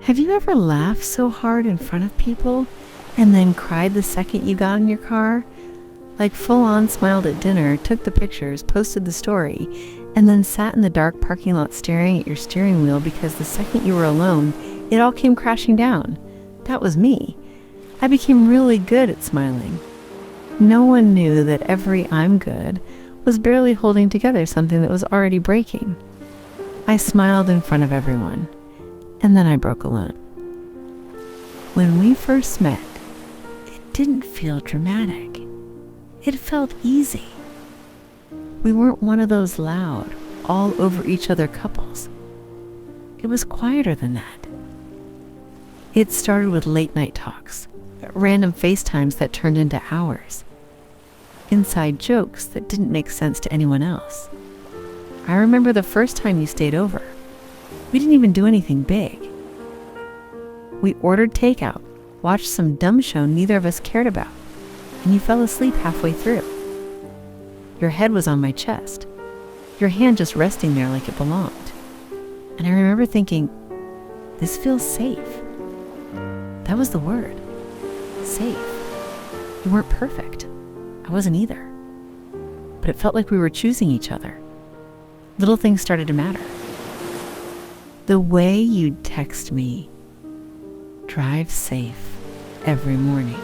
Have you ever laughed so hard in front of people and then cried the second you got in your car? Like full on smiled at dinner, took the pictures, posted the story, and then sat in the dark parking lot staring at your steering wheel because the second you were alone, it all came crashing down. That was me. I became really good at smiling. No one knew that every "I'm good" was barely holding together something that was already breaking. I smiled in front of everyone, and then I broke alone. When we first met, it didn't feel dramatic. It felt easy. We weren't one of those loud, all over each other couples. It was quieter than that. It started with late night talks, random FaceTimes that turned into hours, inside jokes that didn't make sense to anyone else. I remember the first time you stayed over. We didn't even do anything big. We ordered takeout, watched some dumb show neither of us cared about, and you fell asleep halfway through. Your head was on my chest, your hand just resting there like it belonged. And I remember thinking, this feels safe. That was the word. Safe. You weren't perfect. I wasn't either. But it felt like we were choosing each other. Little things started to matter. The way you'd text me, "Drive safe," every morning.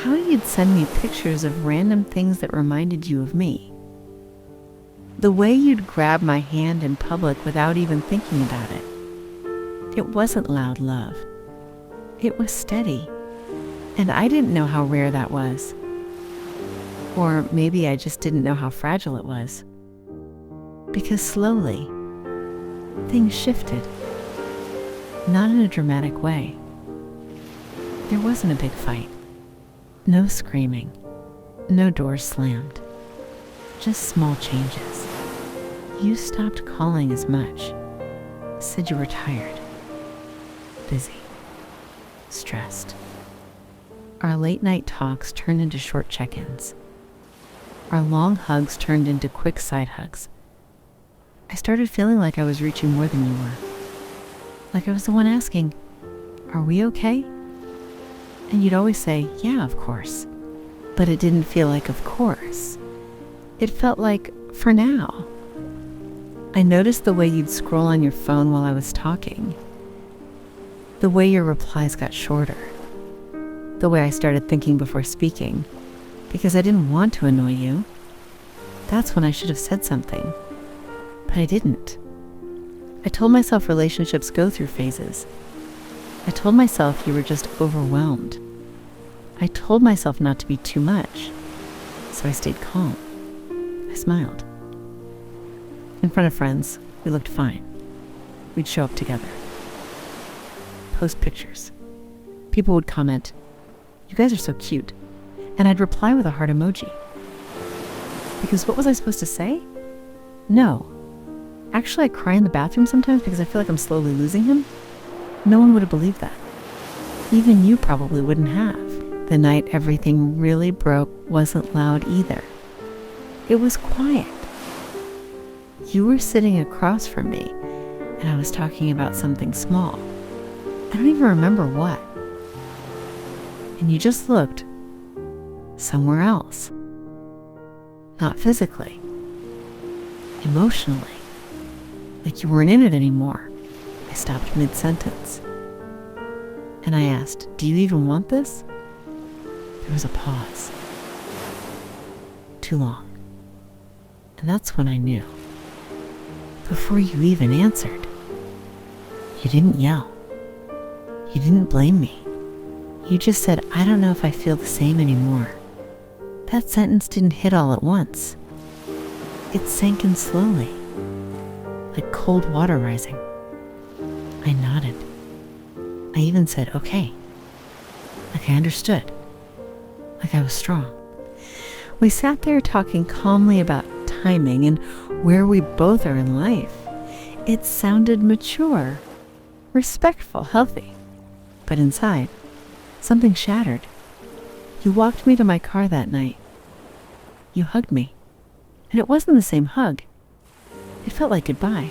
How you'd send me pictures of random things that reminded you of me. The way you'd grab my hand in public without even thinking about it. It wasn't loud love. It was steady. And I didn't know how rare that was. Or maybe I just didn't know how fragile it was. Because slowly, things shifted. Not in a dramatic way. There wasn't a big fight. No screaming. No doors slammed. Just small changes. You stopped calling as much. Said you were tired. Busy. Stressed. Our late night talks turned into short check-ins. Our long hugs turned into quick side hugs. I started feeling like I was reaching more than you were. Like I was the one asking, "Are we okay?" And you'd always say, "Yeah, of course." But it didn't feel like "of course." It felt like, "for now." I noticed the way you'd scroll on your phone while I was talking. The way your replies got shorter. The way I started thinking before speaking. Because I didn't want to annoy you. That's when I should have said something. But I didn't. I told myself relationships go through phases. I told myself you were just overwhelmed. I told myself not to be too much. So I stayed calm. I smiled. In front of friends, we looked fine. We'd show up together. Post pictures. People would comment, "You guys are so cute." And I'd reply with a heart emoji. Because what was I supposed to say? No. Actually, I cry in the bathroom sometimes because I feel like I'm slowly losing him. No one would have believed that. Even you probably wouldn't have. The night everything really broke wasn't loud either. It was quiet. You were sitting across from me, and I was talking about something small. I don't even remember what. And you just looked somewhere else. Not physically. Emotionally. Like you weren't in it anymore. I stopped mid-sentence. And I asked, "Do you even want this?" There was a pause. Too long. And that's when I knew. Before you even answered. You didn't yell. You didn't blame me. You just said, "I don't know if I feel the same anymore." That sentence didn't hit all at once. It sank in slowly, like cold water rising. I nodded. I even said, "Okay." Like I understood. Like I was strong. We sat there talking calmly about timing and where we both are in life. It sounded mature, respectful, healthy. But inside, something shattered. You walked me to my car that night. You hugged me. And it wasn't the same hug. It felt like goodbye.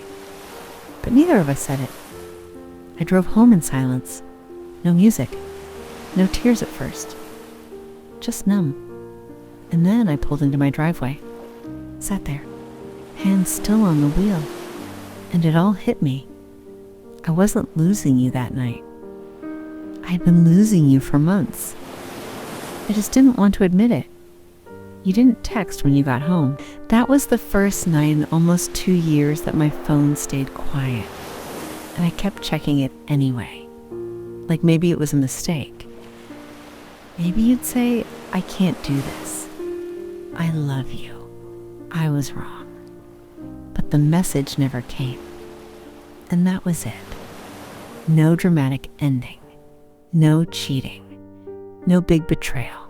But neither of us said it. I drove home in silence. No music. No tears at first. Just numb. And then I pulled into my driveway. Sat there, hands still on the wheel. And it all hit me. I wasn't losing you that night. I had been losing you for months. I just didn't want to admit it. You didn't text when you got home. That was the first night in almost 2 years that my phone stayed quiet. And I kept checking it anyway. Like maybe it was a mistake. Maybe you'd say, I can't do this. I love you. I was wrong. But the message never came. And that was it. No dramatic ending. No cheating. No big betrayal.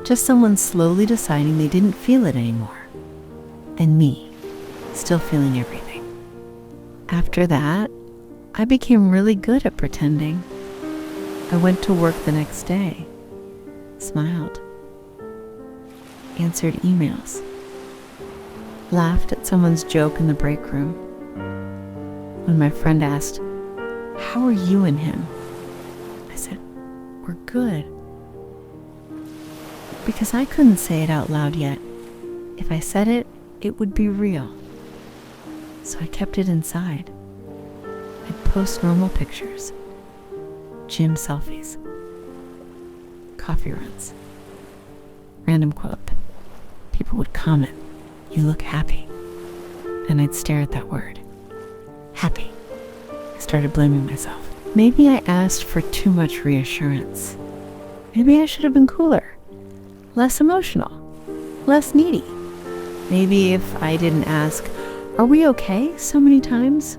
Just someone slowly deciding they didn't feel it anymore. And me, still feeling everything. After that, I became really good at pretending. I went to work the next day, smiled, answered emails, laughed at someone's joke in the break room. When my friend asked, "How are you and him?" I said, "We're good." Because I couldn't say it out loud yet. If I said it, it would be real. So I kept it inside. I'd post normal pictures, gym selfies, coffee runs, random quote. People would comment, "You look happy." And I'd stare at that word. Happy. I started blaming myself. Maybe I asked for too much reassurance. Maybe I should have been cooler. Less emotional, less needy. Maybe if I didn't ask, "Are we okay?" so many times,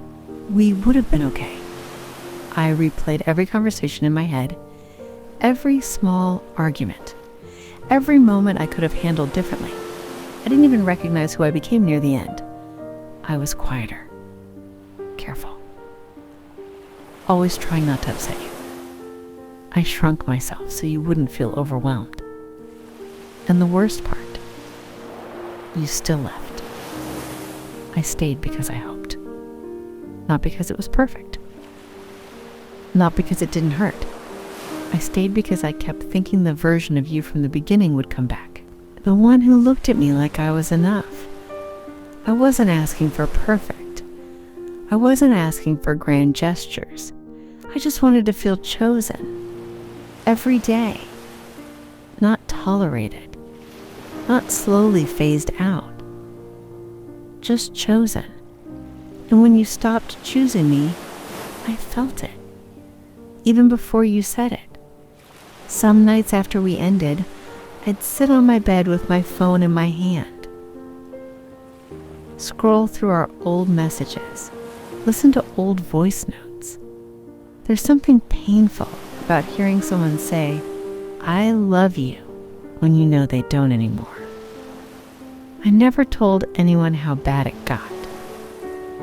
we would have been okay. I replayed every conversation in my head, every small argument, every moment I could have handled differently. I didn't even recognize who I became near the end. I was quieter, careful, always trying not to upset you. I shrunk myself so you wouldn't feel overwhelmed. And the worst part, you still left. I stayed because I hoped. Not because it was perfect. Not because it didn't hurt. I stayed because I kept thinking the version of you from the beginning would come back. The one who looked at me like I was enough. I wasn't asking for perfect. I wasn't asking for grand gestures. I just wanted to feel chosen. Every day. Not tolerated. Not slowly phased out. Just chosen. And when you stopped choosing me, I felt it. Even before you said it. Some nights after we ended, I'd sit on my bed with my phone in my hand. Scroll through our old messages. Listen to old voice notes. There's something painful about hearing someone say, "I love you," when you know they don't anymore. I never told anyone how bad it got.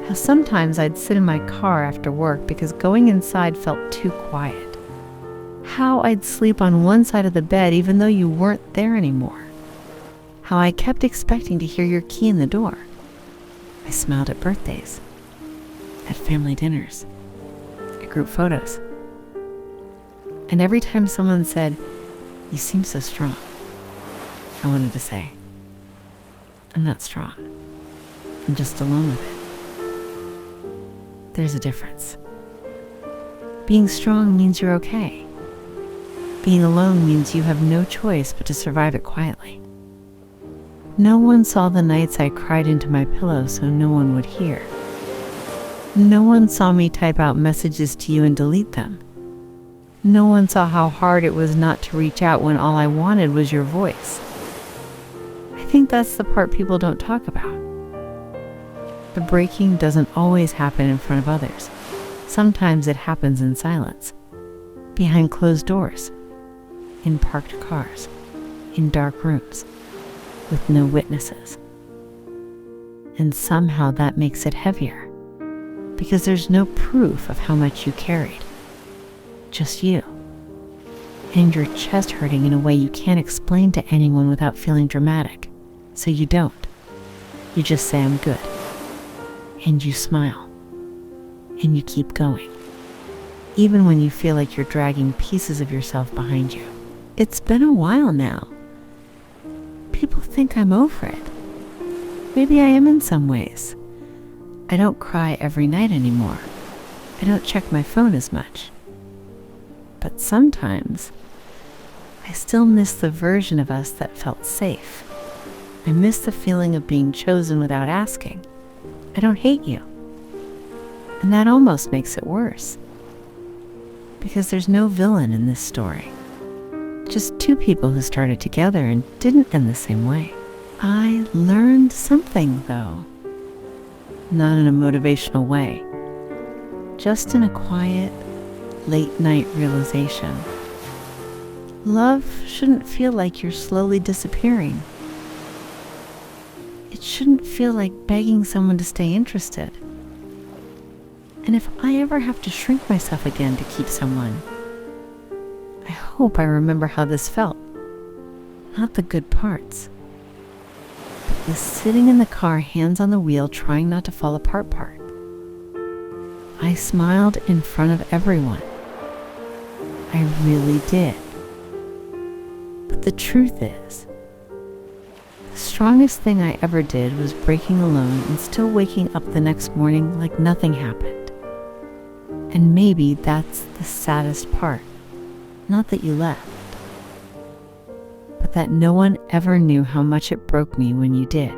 How sometimes I'd sit in my car after work because going inside felt too quiet. How I'd sleep on one side of the bed even though you weren't there anymore. How I kept expecting to hear your key in the door. I smiled at birthdays, at family dinners, at group photos. And every time someone said, "You seem so strong," I wanted to say, "I'm not strong. I'm just alone with it." There's a difference. Being strong means you're okay. Being alone means you have no choice but to survive it quietly. No one saw the nights I cried into my pillow so no one would hear. No one saw me type out messages to you and delete them. No one saw how hard it was not to reach out when all I wanted was your voice. I think that's the part people don't talk about. The breaking doesn't always happen in front of others. Sometimes it happens in silence, behind closed doors, in parked cars, in dark rooms, with no witnesses. And somehow that makes it heavier, because there's no proof of how much you carried. Just you. And your chest hurting in a way you can't explain to anyone without feeling dramatic. So you don't. You just say, "I'm good." And you smile. And you keep going. even when you feel like you're dragging pieces of yourself behind you. It's been a while now. People think I'm over it. Maybe I am in some ways. I don't cry every night anymore. I don't check my phone as much. But sometimes, I still miss the version of us that felt safe. I miss the feeling of being chosen without asking. I don't hate you. And that almost makes it worse. Because there's no villain in this story. Just two people who started together and didn't end the same way. I learned something, though. Not in a motivational way. Just in a quiet, late-night realization. Love shouldn't feel like you're slowly disappearing. It shouldn't feel like begging someone to stay interested. And if I ever have to shrink myself again to keep someone, I hope I remember how this felt. Not the good parts. But the sitting in the car, hands on the wheel, trying not to fall apart part. I smiled in front of everyone. I really did. But the truth is, the strongest thing I ever did was breaking alone and still waking up the next morning like nothing happened. And maybe that's the saddest part. Not that you left, but that no one ever knew how much it broke me when you did.